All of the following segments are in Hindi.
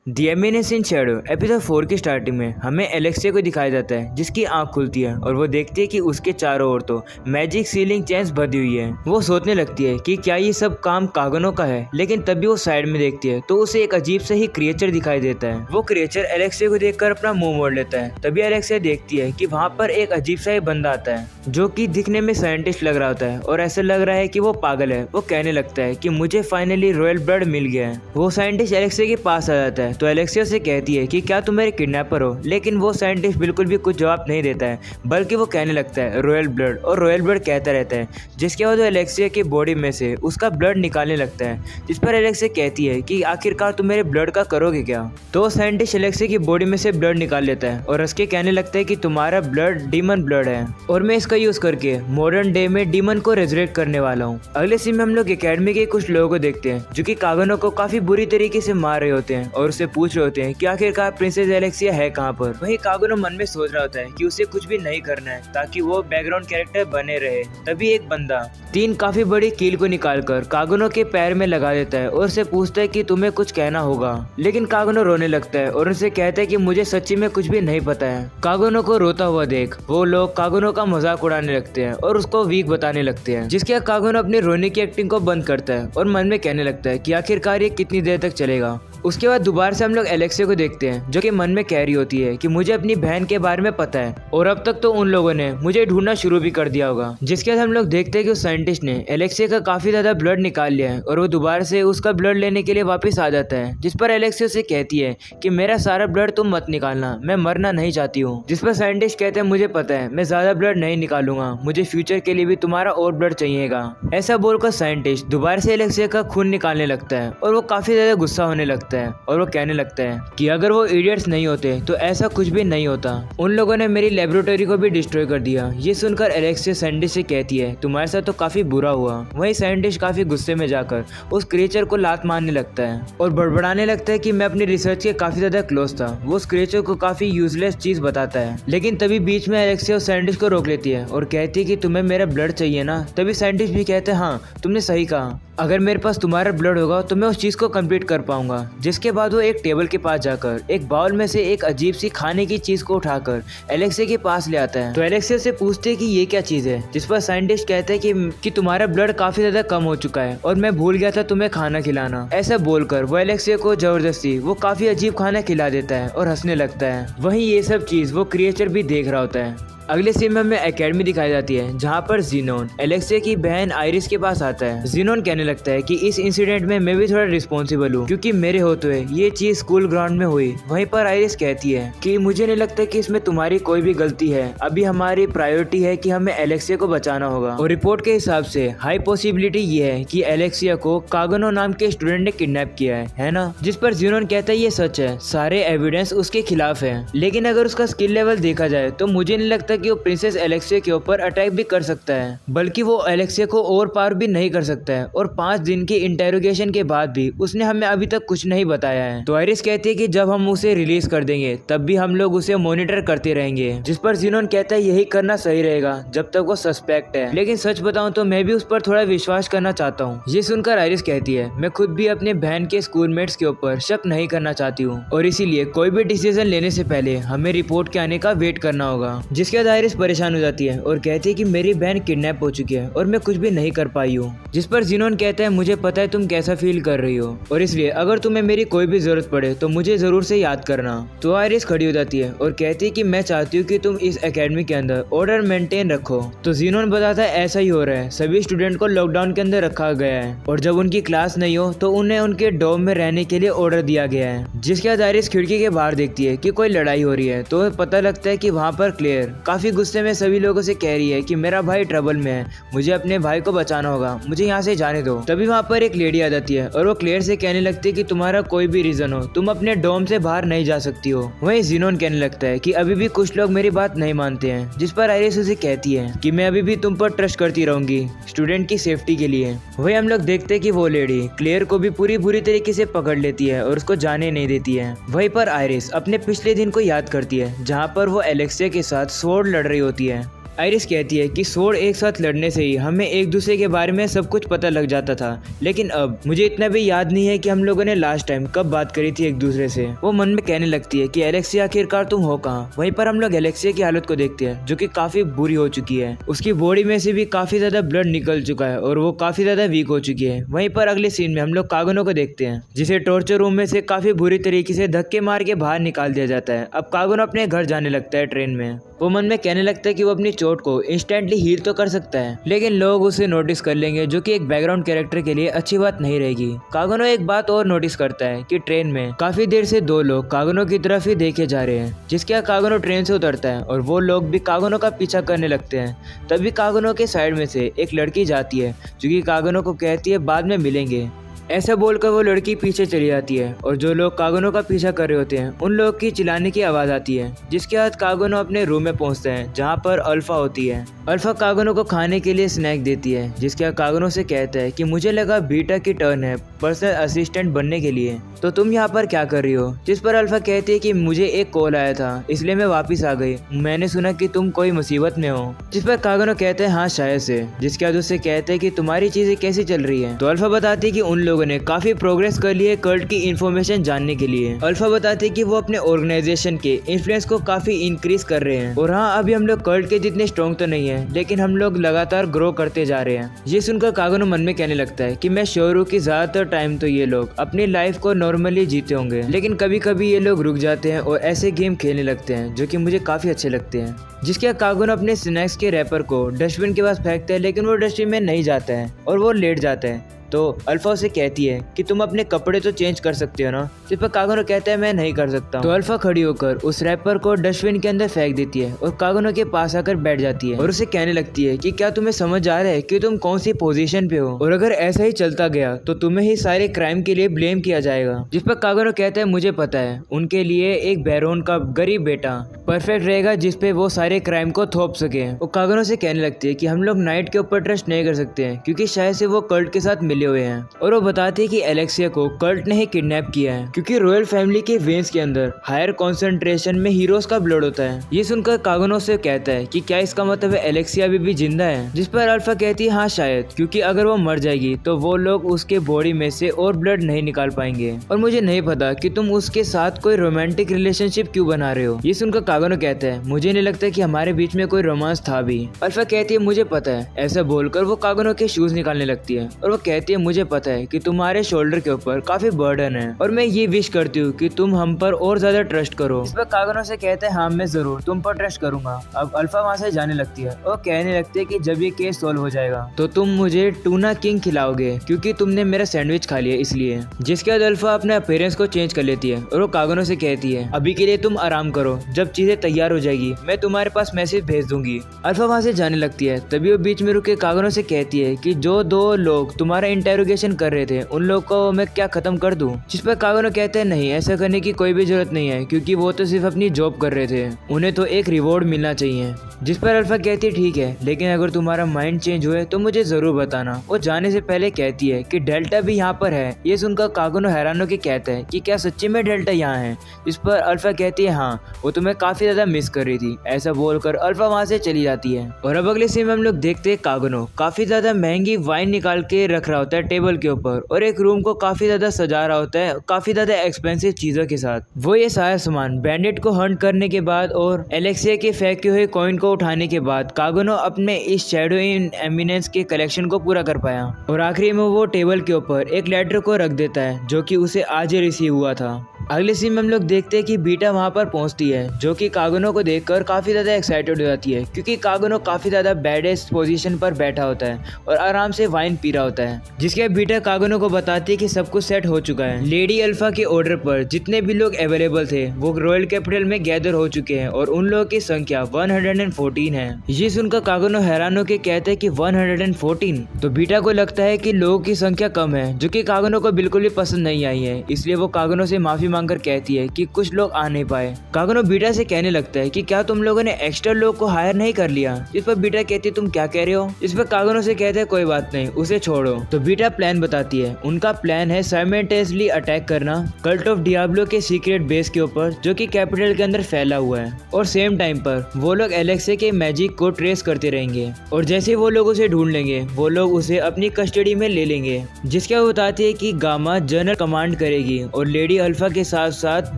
The eminence in Shadow episode 4 की स्टार्टिंग में हमें एलेक्सिया को दिखाया जाता है जिसकी आंख खुलती है और वो देखती है कि उसके चारों ओर तो मैजिक सीलिंग चेन्स बंधी हुई है। वो सोचने लगती है कि क्या ये सब काम कागनों का है, लेकिन तभी वो साइड में देखती है तो उसे एक अजीब सा ही क्रिएचर दिखाई देता है। वो क्रिएचर एलेक्सिया को देखकर अपना मुंह मोड़ लेता है। तभी एलेक्सिया देखती है कि वहाँ पर एक अजीब सा ही बंदा आता है जो कि दिखने में साइंटिस्ट लग रहा होता है और ऐसा लग रहा है कि वो पागल है। वो कहने लगता है कि मुझे फाइनली रॉयल ब्लड मिल गया है। वो साइंटिस्ट एलेक्सिया के पास आ जाता है तो एलेक्सिया से कहती है कि क्या तुम मेरे किडनैपर हो, लेकिन वो साइंटिस्ट बिल्कुल भी कुछ जवाब नहीं देता है, बल्कि वो कहने लगता है रॉयल ब्लड और रॉयल ब्लड कहता रहता है। जिसके बाद वो एलेक्सिया की बॉडी में से उसका ब्लड निकालने लगता है, जिस पर एलेक्सिया कहती है कि आखिरकार तुम मेरे ब्लड का करोगे क्या। तो साइंटिस्ट एलेक्सिया की बॉडी में से ब्लड निकाल लेता है और उसके कहने लगता है कि तुम्हारा ब्लड डीमन ब्लड है और मैं इसका यूज करके मॉडर्न डे में डीमन को रेजरेक्ट करने वाला हूँ। अगले सीन में हम लोग एकेडमी के कुछ लोगों को देखते हैं जो कि कागनों को काफी बुरी तरीके से मार रहे होते हैं और उससे पूछ रहे होते हैं कि आखिरकार प्रिंसेस एलेक्सिया है कहाँ पर। वहीं कागनो मन में सोच रहा होता है कि उसे कुछ भी नहीं करना है ताकि वो बैकग्राउंड कैरेक्टर बने रहे। तभी एक बंदा 3 काफी बड़ी कील को निकालकर कागनो के पैर में लगा देता है और उससे पूछता है कि तुम्हें कुछ कहना होगा, लेकिन कागनो रोने लगता है और उनसे कहता है कि मुझे सच्ची में कुछ भी नहीं पता है। कागनो को रोता हुआ देख वो लोग कागनो का मजाक उड़ाने लगते हैं और उसको वीक बताने लगते हैं, जिसके कागनो अपनी रोने की एक्टिंग को बंद करता है और मन में कहने लगता है कि आखिरकार ये कितनी देर तक चलेगा। उसके बाद दोबारा से हम लोग एलेक्सिया को देखते हैं जो कि मन में कह रही होती है कि मुझे अपनी बहन के बारे में पता है और अब तक तो उन लोगों ने मुझे ढूंढना शुरू भी कर दिया होगा। जिसके बाद हम लोग देखते हैं कि उस साइंटिस्ट ने एलेक्सिया का काफी ज्यादा ब्लड निकाल लिया है और वो दोबारा से उसका ब्लड लेने के लिए वापस आ जाता है। जिस पर एलेक्सिया से कहती है कि मेरा सारा ब्लड तुम मत निकालना, मैं मरना नहीं चाहती हूँ। जिस पर साइंटिस्ट कहते हैं मुझे पता है, मैं ज्यादा ब्लड नहीं निकालूंगा, मुझे फ्यूचर के लिए भी तुम्हारा और ब्लड चाहिएगा। ऐसा बोलकर साइंटिस्ट दोबारा से एलेक्सिया का खून निकालने लगता है और वो काफी ज्यादा गुस्सा होने लगता है और वो कहने लगता है कि अगर वो इडियट्स नहीं होते तो ऐसा कुछ भी नहीं होता। उन लोगों ने मेरी लेबोरेटरी को भी डिस्ट्रॉय कर दिया। ये सुनकर एलेक्सिया साइंटिस्ट से कहती है तुम्हारे साथ तो काफी बुरा हुआ। वही साइंटिस्ट काफी गुस्से में जाकर उस क्रिएचर को लात मारने लगता है और बड़बड़ाने लगता है कि मैं अपनी रिसर्च के काफी ज्यादा क्लोज था। वो उस क्रिएचर को काफी यूजलेस चीज बताता है, लेकिन तभी बीच में एलेक्सिया उस साइंटिस्ट को रोक लेती है और कहती है कि तुम्हें मेरा ब्लड चाहिए ना। तभी साइंटिस्ट भी कहते हैं हाँ तुमने सही कहा, अगर मेरे पास तुम्हारा ब्लड होगा तो मैं उस चीज को कंप्लीट कर पाऊंगा। जिसके बाद वो एक टेबल के पास जाकर एक बाउल में से एक अजीब सी खाने की चीज को उठाकर एलेक्सिया के पास ले आता है। तो एलेक्सिया से पूछते हैं कि ये क्या चीज है, जिस पर साइंटिस्ट कहते हैं कि तुम्हारा ब्लड काफी ज्यादा कम हो चुका है और मैं भूल गया था तुम्हें खाना खिलाना। ऐसा बोलकर वो एलेक्सिया को जबरदस्ती वो काफी अजीब खाना खिला देता है और हंसने लगता है। वहीं ये सब चीज वो क्रिएचर भी देख रहा होता है। अगले सीन में हमें एकेडमी दिखाई जाती है जहाँ पर ज़ीनोन एलेक्सिया की बहन आइरिस के पास आता है। ज़ीनोन कहने लगता है कि इस इंसिडेंट में मैं भी थोड़ा रिस्पॉन्सिबल हूँ क्योंकि मेरे होते हुए ये चीज स्कूल ग्राउंड में हुई। वहीं पर आइरिस कहती है कि मुझे नहीं लगता कि इसमें तुम्हारी कोई भी गलती है, अभी हमारी प्रायोरिटी है कि हमें एलेक्सिया को बचाना होगा। और रिपोर्ट के हिसाब से हाई पॉसिबिलिटी ये है कि एलेक्सिया को कागनो नाम के स्टूडेंट ने किडनैप किया है ना। जिस पर ज़ीनोन कहता है ये सच है, सारे एविडेंस उसके खिलाफ है, लेकिन अगर उसका स्किल लेवल देखा जाए तो मुझे नहीं लगता कि वो प्रिंसेस एलेक्सिया के ऊपर अटैक भी कर सकता है, बल्कि वो एलेक्सिया को ओवर पावर भी नहीं कर सकता है। और 5 दिन के इंटेरोगेशन के बाद भी उसने हमें अभी तक कुछ नहीं बताया है। तो आइरिस कहती है कि जब हम उसे रिलीज कर देंगे तब भी हम लोग उसे मॉनिटर करते रहेंगे। जिस पर ज़ीनोन कहता है यही करना सही रहेगा जब तक वो सस्पेक्ट है, लेकिन सच बताऊं तो मैं भी उस पर थोड़ा विश्वास करना चाहता हूँ। ये सुनकर आइरिस कहती है मैं खुद भी अपने बहन के स्कूलमेट्स के ऊपर शक नहीं करना चाहती हूँ और इसीलिए कोई भी डिसीजन लेने से पहले हमें रिपोर्ट के आने का वेट करना होगा। जिसके बाद आइरिस परेशान हो जाती है और कहती है कि मेरी बहन किडनैप हो चुकी है और मैं कुछ भी नहीं कर पाई हूँ। जिस पर ज़ीनोन कहता है मुझे पता है तुम कैसा फील कर रही हो और इसलिए अगर तुम्हें मेरी कोई भी जरूरत पड़े तो मुझे जरूर से याद करना। तो आइरिस खड़ी हो जाती है और कहती है कि मैं चाहती हूँ कि तुम इस एकेडमी के अंदर ऑर्डर मेंटेन रखो। तो ज़ीनोन बताता है ऐसा ही हो रहा है, सभी स्टूडेंट को लॉकडाउन के अंदर रखा गया है और जब उनकी क्लास नहीं हो तो उन्हें उनके डोम में रहने के लिए ऑर्डर दिया गया है। जिसके बाद आइरिस खिड़की के बाहर देखती है कि कोई लड़ाई हो रही है तो पता लगता है कि वहाँ पर क्लेयर काफी गुस्से में सभी लोगों से कह रही है कि मेरा भाई ट्रबल में है, मुझे अपने भाई को बचाना होगा, मुझे यहाँ से जाने दो। तभी वहाँ पर एक लेडी आ जाती है और वो क्लेयर से कहने लगती है कि तुम्हारा कोई भी रीजन हो तुम अपने डोम से बाहर नहीं जा सकती हो। वहीं ज़ीनोन कहने लगता है कि अभी भी कुछ लोग मेरी बात नहीं मानते हैं। जिस पर आइरिस उसे कहती है कि मैं अभी भी तुम पर ट्रस्ट करती रहूंगी स्टूडेंट की सेफ्टी के लिए। वही हम लोग देखते हैं कि वो लेडी क्लेयर को भी पूरी बुरी तरीके से पकड़ लेती है और उसको जाने नहीं देती है। वहीं पर आइरिस अपने पिछले दिन को याद करती है जहाँ पर वो एलेक्सिया के साथ स्वॉर्ड लड़ रही होती है आइरिस कहती है कि स्वॉर्ड एक साथ लड़ने से ही हमें एक दूसरे के बारे में सब कुछ पता लग जाता था, लेकिन अब मुझे इतना भी याद नहीं है कि हम लोगों ने लास्ट टाइम कब बात करी थी एक दूसरे से। वो मन में कहने लगती है कि एलेक्सिया आखिरकार तुम हो कहाँ। वहीं पर हम लोग एलेक्सिया की हालत को देखते हैं जो कि काफी बुरी हो चुकी है। उसकी बॉडी में से भी काफी ज्यादा ब्लड निकल चुका है और वो काफी ज्यादा वीक हो चुकी है। वहीं पर अगले सीन में हम लोग कागनो को देखते हैं जिसे टॉर्चर रूम में से काफी बुरी तरीके से धक्के मार के बाहर निकाल दिया जाता है। अब कागनो अपने घर जाने लगता है ट्रेन में। वो मन में कहने लगता है कि वो अपनी चोट को इंस्टेंटली हील तो कर सकता है, लेकिन लोग उसे नोटिस कर लेंगे जो कि एक बैकग्राउंड कैरेक्टर के लिए अच्छी बात नहीं रहेगी। कागनो एक बात और नोटिस करता है कि ट्रेन में काफी देर से दो लोग कागनो की तरफ ही देखे जा रहे हैं, जिसके कागनो ट्रेन से उतरता है और वो लोग भी कागनो का पीछा करने लगते हैं। तभी कागनो के साइड में से एक लड़की जाती है जो कि कागनो को कहती है बाद में मिलेंगे। ऐसा बोलकर वो लड़की पीछे चली जाती है और जो लोग कागनो का पीछा कर रहे होते हैं उन लोग की चिल्लाने की आवाज़ आती है, जिसके बाद कागनो अपने रूम में पहुंचते हैं जहां पर अल्फा होती है। अल्फा कागनो को खाने के लिए स्नैक देती है, जिसके बाद कागनो से कहता है कि मुझे लगा बीटा की टर्न है पर्सनल असिस्टेंट बनने के लिए, तो तुम यहाँ पर क्या कर रही हो। जिस पर अल्फा कहती है कि मुझे एक कॉल आया था इसलिए मैं वापस आ गई, मैंने सुना कि तुम कोई मुसीबत में हो। जिस पर कागनो कहते हैं हाँ शायद से। जिसके बाद उससे कहते हैं कि तुम्हारी चीजें कैसी चल रही है। तो अल्फा बताती है कि उन लोगों ने काफी प्रोग्रेस कर ली है कल्ट की इन्फॉर्मेशन जानने के लिए। अल्फा बताते हैं कि वो अपने ऑर्गेनाइजेशन के इन्फ्लुएंस को काफी इंक्रीज कर रहे हैं और हाँ अभी हम लोग कल्ट के जितने स्ट्रॉन्ग तो नहीं है, लेकिन हम लोग लगातार ग्रो करते जा रहे हैं। ये सुनकर कागनो मन में कहने लगता है कि मैं श्योर हूँ कि ज्यादातर टाइम तो ये लोग अपनी लाइफ को नॉर्मली जीते होंगे, लेकिन कभी कभी ये लोग रुक जाते हैं और ऐसे गेम खेलने लगते हैं जो कि मुझे काफी अच्छे लगते हैं। जिसके कागनो अपने स्नैक्स के रैपर को डस्टबिन के पास फेंकता है, लेकिन वो डस्टबिन में नहीं जाता है और वो लेट जाता है। तो अल्फा उसे कहती है कि तुम अपने कपड़े तो चेंज कर सकते हो ना। जिस पर कागनो कहता है मैं नहीं कर सकता। तो अल्फा खड़ी होकर उस रैपर को डस्टबिन के अंदर फेंक देती है और कागनो के पास आकर बैठ जाती है और उसे कहने लगती है कि क्या तुम्हें समझ आ रहा है कि तुम कौन सी पोजीशन पे हो और अगर ऐसा ही चलता गया तो तुम्हें ही सारे क्राइम के लिए ब्लेम किया जाएगा। जिस पर कागनो कहता है मुझे पता है, उनके लिए एक बैरोन का गरीब बेटा परफेक्ट रहेगा जिसपे वो सारे क्राइम को थोप सके। वो कागनो से कहने लगती है कि हम लोग नाइट के ऊपर ट्रस्ट नहीं कर सकते हैं क्योंकि शायद से वो कल्ट के साथ मिले हुए हैं। और वो बताते हैं कि एलेक्सिया को कल्ट ने ही किडनैप किया है क्योंकि रॉयल फैमिली के वेन्स के अंदर हायर कॉन्सेंट्रेशन में हीरोज का ब्लड होता है। ये सुनकर कागनो से कहता है कि क्या इसका मतलब है एलेक्सिया अभी भी जिंदा है। जिस पर अल्फा कहती है हाँ शायद, क्योंकि अगर वो मर जाएगी तो वो लोग उसके बॉडी में से और ब्लड नहीं निकाल पाएंगे और मुझे नहीं पता कि तुम उसके साथ कोई रोमांटिक रिलेशनशिप क्यों बना रहे हो। ये सुनकर कागनो कहता है मुझे नहीं लगता कि हमारे बीच में कोई रोमांस था भी। अल्फा कहती है मुझे पता है। ऐसा बोलकर वो कागनो के शूज निकालने लगती है और वो कहती है मुझे पता है कि तुम्हारे शोल्डर के ऊपर काफी बर्डन है और मैं ये विश करती हूँ कि तुम हम पर और ज्यादा ट्रस्ट करो। इस पर कागनो से कहते हैं हाँ मैं जरूर तुम पर ट्रस्ट करूंगा। अब अल्फा वहाँ से जाने लगती है और कहने लगती है कि जब ये केस सॉल्व हो जाएगा तो तुम मुझे टूना किंग खिलाओगे क्योंकि तुमने मेरा सैंडविच खा लिया इसलिए। जिसके बाद अल्फा अपने अपीयरेंस को चेंज कर लेती है और वो कागनो से कहती है अभी के लिए तुम आराम करो, जब चीजें तैयार हो जाएगी मैं तुम्हारे पास मैसेज भेज दूंगी। अल्फा वहाँ से जाने लगती है। तभी वो बीच में रुके कागनो से कहती है कि जो दो लोग तुम्हारा इंटेरोगेशन कर रहे थे उन लोग को मैं क्या खत्म कर दूं। जिस पर कागनो कहते हैं नहीं ऐसा करने की कोई भी जरूरत नहीं है क्योंकि वो तो सिर्फ अपनी जॉब कर रहे थे, उन्हें तो एक रिवॉर्ड मिलना चाहिए। जिस पर अल्फा कहती है ठीक है, लेकिन अगर तुम्हारा माइंड चेंज हुए तो मुझे जरूर बताना। वो जाने से पहले कहती है कि डेल्टा भी यहाँ पर है। ये सुनकर कागनो हैरान होकर कहता है कि क्या सच्ची में डेल्टा यहाँ है। इस पर अल्फा कहती है हाँ वो तुम्हें काफी ज्यादा मिस कर रही थी। ऐसा बोलकर अल्फा वहाँ से चली जाती है और अब अगले सीन में हम लोग देखते हैं कागनो काफी ज्यादा महंगी वाइन निकाल के रख रहा होता है टेबल के ऊपर और एक रूम को काफी ज्यादा सजा रहा होता है काफी ज्यादा एक्सपेंसिव चीजों के साथ। वो ये सारा सामान बैंडिट को हंट करने के बाद और एलेक्सिया के फेंके हुए कॉइन को उठाने के बाद कागनो अपने इस शैडो इन एमिनेंस के कलेक्शन को पूरा कर पाया और आखिरी में वो टेबल के ऊपर एक लेटर को रख देता है जो कि उसे आज ही रिसीव हुआ था। अगले सीन में हम लोग देखते हैं कि बीटा वहां पर पहुंचती है जो कि कागनो को देखकर काफी ज्यादा एक्साइटेड हो जाती है क्योंकि कागनो काफी ज्यादा बैडेस्ट पोजीशन पर बैठा होता है और आराम से वाइन पी रहा होता है। जिसके बीटा कागनो को बताती है कि सब कुछ सेट हो चुका है। लेडी अल्फा के ऑर्डर पर जितने भी लोग अवेलेबल थे वो रॉयल कैपिटल में गैदर हो चुके हैं और उन लोगों की संख्या 114 है। ये सुनकर कागनो हैरान होकर कहते हैं कि 114। तो बीटा को लगता है कि लोगों की संख्या कम है जो कि कागनो को बिल्कुल भी पसंद नहीं आई है, इसलिए वो कागनो से माफी मांगकर कहती है कि कुछ लोग आ नहीं पाए। कागनो बीटा से कहने लगता है कि क्या तुम लोगों ने एक्स्ट्रा लोग को हायर नहीं कर लिया। इस पर बीटा कहती है तुम क्या कह रहे हो। इस पर कागनो से कहते हैं कोई बात नहीं, उसे छोड़ो। तो बीटा प्लान बताती है। उनका प्लान है साइमल्टेनियसली अटैक करना कल्ट ऑफ डियाब्लो के सीक्रेट बेस के ऊपर जो कि कैपिटल के अंदर फैला हुआ है, और सेम टाइम पर वो लोग एलेक्से के मैजिक को ट्रेस करते रहेंगे और जैसे वो लोग उसे ढूंढ लेंगे वो लोग उसे अपनी कस्टडी में ले लेंगे। जिसके वो बताती है कि गामा जनरल कमांड करेगी और लेडी अल्फा के साथ साथ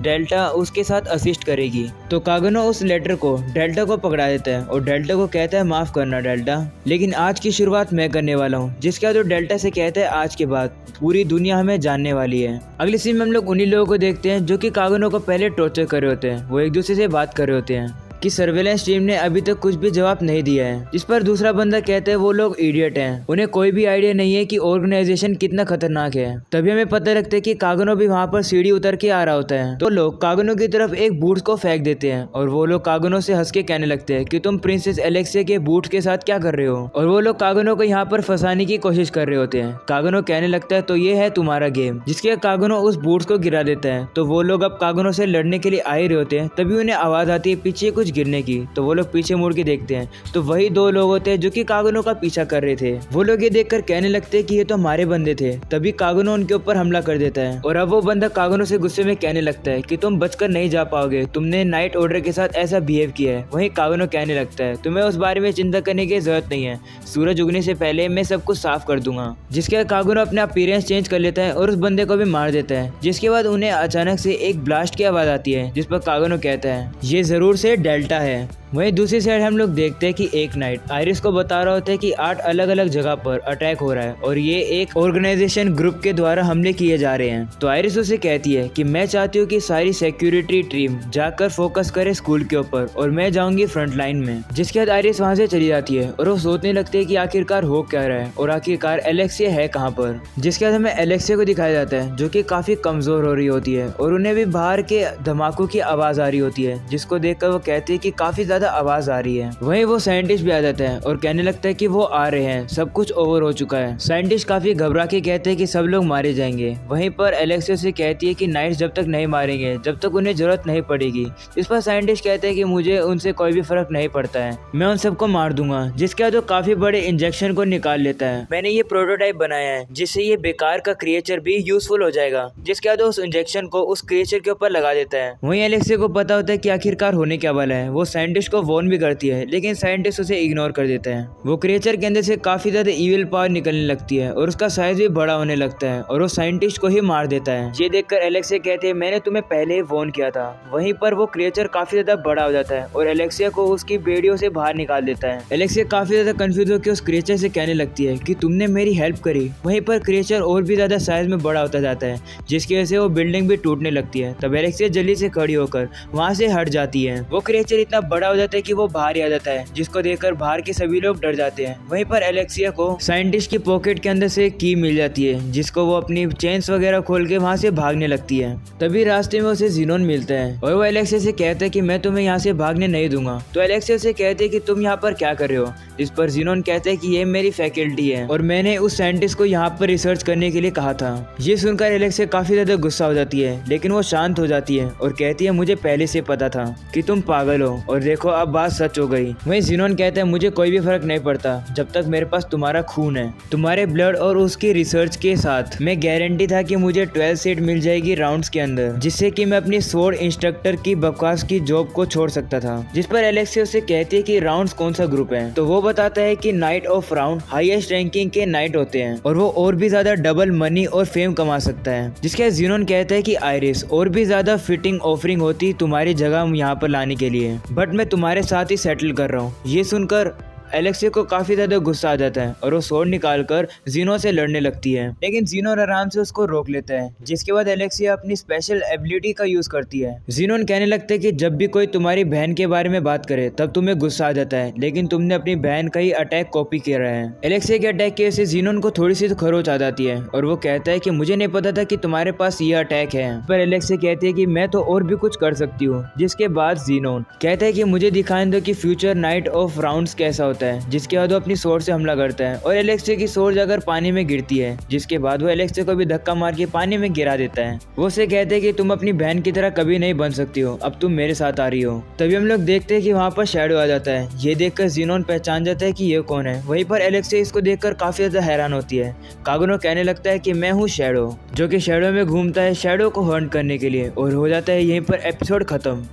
डेल्टा उसके साथ असिस्ट करेगी। तो कागनो उस लेटर को डेल्टा को पकड़ा देता है और डेल्टा को कहता है माफ करना डेल्टा, लेकिन आज की शुरुआत मैं करने वाला हूँ। जिसके बाद वो डेल्टा से कहता है आज के बाद पूरी दुनिया हमें जानने वाली है। अगली सीन में हम लोग उन्हीं लोगों को देखते हैं जो कि कागनो को पहले टॉर्चर कर रहे होते हैं। वो एक दूसरे से बात कर रहे होते हैं कि सर्वेलेंस टीम ने अभी तक कुछ भी जवाब नहीं दिया है। इस पर दूसरा बंदा कहता है वो लोग इडियट हैं, उन्हें कोई भी आइडिया नहीं है कि ऑर्गेनाइजेशन कितना खतरनाक है। तभी हमें पता लगता है कि कागनो भी वहाँ पर सीढ़ी उतर के आ रहा होता है। तो लोग कागनो की तरफ एक बूट को फेंक देते हैं और वो लोग कागनो से हंस के कहने लगते हैं कि तुम प्रिंसेस एलेक्सिया के बूट के साथ क्या कर रहे हो, और वो लोग कागनो को यहाँ पर फंसाने की कोशिश कर रहे होते हैं। कागनो कहने लगता है तो ये है तुम्हारा गेम। जिसके कागनो उस बूट को गिरा देता है। तो वो लोग अब कागनो से लड़ने के लिए आ ही रहे होते हैं। तभी उन्हें आवाज आती है पीछे कुछ गिरने की। तो वो लोग पीछे मुड़ के देखते हैं तो वही दो लोग होते हैं जो कि कागनो का पीछा कर रहे थे। वो लोग ये देखकर कहने लगते हैं कि ये तो हमारे बंदे थे। तभी कागनो उनके ऊपर हमला कर देता है और अब वो बंदा कागनो से गुस्से में कहने लगता है कि तुम बचकर नहीं जा पाओगे, तुमने नाइट ऑर्डर के साथ ऐसा बिहेव किया है। वहीं कागनो कहने लगता है तुम्हें उस बारे में चिंता करने की जरूरत नहीं है, सूरज उगने से पहले मैं सब कुछ साफ कर दूंगा। जिसके कागनो अपना अपीयरेंस चेंज कर लेता है और उस बंदे को भी मार देता है। जिसके बाद उन्हें अचानक से एक ब्लास्ट की आवाज आती है जिस पर कागनो कहता है ये जरूर से डेल्टा है। वहीं दूसरी साइड हम लोग देखते हैं कि एक नाइट आयरिस को बता रहा होता है कि 8 अलग अलग जगह पर अटैक हो रहा है और ये एक ऑर्गेनाइजेशन ग्रुप के द्वारा हमले किए जा रहे हैं। तो आयरिस उसे कहती है कि मैं चाहती हूँ कि सारी सिक्योरिटी टीम जाकर फोकस करे स्कूल के ऊपर और मैं जाऊंगी फ्रंट लाइन में। जिसके बाद आयरिस वहाँ से चली जाती है और वो सोचने लगती है कि आखिरकार हो क्या रहा है और आखिरकार एलेक्सिया है कहाँ पर। जिसके बाद हमें एलेक्सिया को दिखाया जाता है जो कि काफी कमजोर हो रही होती है और उन्हें भी बाहर के धमाकों की आवाज आ रही होती है, जिसको देखकर वो कहती है कि काफी आवाज आ रही है। वहीं वो साइंटिस्ट भी आ जाता है और कहने लगता है कि वो आ रहे हैं, सब कुछ ओवर हो चुका है। साइंटिस्ट काफी घबरा के कहते हैं कि सब लोग मारे जाएंगे। वहीं पर एलेक्सिया से कहती है कि नाइट्स जब तक नहीं मारेंगे जब तक उन्हें जरूरत नहीं पड़ेगी। इस पर साइंटिस्ट कहते हैं कि मुझे उनसे कोई भी फर्क नहीं पड़ता है, मैं उन सबको मार दूंगा। जिसके बाद वो काफी बड़े इंजेक्शन को निकाल लेता है। मैंने ये प्रोटोटाइप बनाया है जिससे ये बेकार का क्रिएचर भी यूजफुल हो जाएगा। जिसके बाद उस इंजेक्शन को उस क्रिएचर के ऊपर लगा देता है। वहीं एलेक्सिया को पता होता है कि आखिरकार होने क्या वाला है। वो साइंटिस्ट को वॉर्न भी करती है लेकिन साइंटिस्ट उसे इग्नोर कर देता है। वो क्रिएचर के अंदर से काफी ज्यादा इविल पावर निकलने लगती है और उसका साइज भी बड़ा होने लगता है और वो साइंटिस्ट को ही मार देता है। ये देखकर एलेक्सिया कहते हैं मैंने तुम्हें पहले ही वॉर्न किया था। वहीं पर वो क्रिएचर काफी ज्यादा बड़ा हो जाता है और एलेक्सिया को उसकी बेड़ियों से बाहर निकाल देता है। एलेक्सिया काफी ज्यादा कंफ्यूज होकर उस क्रिएचर से कहने लगती है कि तुमने मेरी हेल्प करी। वहीं पर क्रिएचर और भी ज्यादा साइज में बड़ा होता जाता है जिसकी वजह से वो बिल्डिंग भी टूटने लगती है। तब एलेक्सिया जल्दी से खड़ी होकर वहाँ से हट जाती है। वो क्रिएचर इतना बड़ा हो जाता है कि वो बाहर आ जाता है जिसको देखकर बाहर के सभी लोग डर जाते हैं। वहीं पर एलेक्सिया को साइंटिस्ट की पॉकेट के अंदर से की मिल जाती है जिसको वो अपनी चेन्स वगैरह खोल के वहाँ से भागने लगती है। तभी रास्ते में उसे ज़ीनोन मिलता है और वो एलेक्सिया से कहता है कि मैं तुम्हें यहाँ से भागने नहीं दूंगा। तो एलेक्सिया से कहते हैं कि तुम यहाँ पर क्या कर रहे हो। इस पर ज़ीनोन कहते हैं कि ये मेरी फैकल्टी है और मैंने उस साइंटिस्ट को यहाँ पर रिसर्च करने के लिए कहा था। ये सुनकर एलेक्सिया काफी ज्यादा गुस्सा हो जाती है लेकिन वो शांत हो जाती है और कहती है मुझे पहले से पता था कि तुम पागल हो और देखो अब बात सच हो गई। वहीं ज़ीनोन कहते हैं मुझे कोई भी फर्क नहीं पड़ता जब तक मेरे पास तुम्हारा खून है, तुम्हारे ब्लड और उसकी रिसर्च के साथ मैं गारंटी था कि मुझे 12 सीट मिल जाएगी राउंड्स के अंदर जिससे कि मैं अपनी स्वॉर्ड इंस्ट्रक्टर की बकवास की जॉब को छोड़ सकता था। जिस पर एलेक्सिया से कहती है कि राउंड्स कौन सा ग्रुप है। तो वो बताता है कि night of round highest ranking के नाइट होते हैं और वो और भी ज्यादा डबल मनी और फेम कमा सकता है। जिसके ज़ीनोन कहता है कि आयरिस और भी ज्यादा फिटिंग ऑफरिंग होती तुम्हारी जगह यहाँ पर लाने के लिए, बट मैं तुम्हारे साथ ही सेटल कर रहा हूँ। ये सुनकर एलेक्सिया को काफी ज्यादा गुस्सा आ जाता है और वो स्वॉर्ड निकालकर ज़ीनोन से लड़ने लगती है लेकिन ज़ीनोन आराम से उसको रोक लेता है। जिसके बाद एलेक्सिया अपनी स्पेशल एबिलिटी का यूज करती है। ज़ीनोन कहने लगता है कि जब भी कोई तुम्हारी बहन के बारे में बात करे तब तुम्हें गुस्सा आ जाता है लेकिन तुमने अपनी बहन का ही अटैक कॉपी किया है। एलेक्सिया के अटैक की वजह से ज़ीनोन को थोड़ी सी तो खरोच आ जाती है और वो कहता है कि मुझे नहीं पता था कि तुम्हारे पास ये अटैक है। पर एलेक्सिया कहती है कि मैं तो और भी कुछ कर सकती हूँ। जिसके बाद ज़ीनोन कहता है कि मुझे दिखाने दो कि फ्यूचर नाइट ऑफ राउंड्स कैसा होता होता है, जिसके बाद वो अपनी सोर्ड से हमला करता है और एलेक्सिया की सोर्ड अगर पानी में गिरती है, जिसके बाद वो एलेक्सिया को भी धक्का मार के पानी में गिरा देता है। वो उसे कहते हैं कि तुम अपनी बहन की तरह कभी नहीं बन सकती हो, अब तुम मेरे साथ आ रही हो। तभी हम लोग देखते हैं कि वहाँ पर शैडो आ जाता है। ये देखकर ज़ीनोन पहचान जाता है कि ये कौन है। वहीं पर एलेक्सिया इसको देखकर काफी ज्यादा हैरान होती है। कागुनो कहने लगता है कि मैं हूँ शैडो, जो कि शैडो में घूमता है शैडो को हर्ट करने के लिए, और हो जाता है यहीं पर एपिसोड खत्म।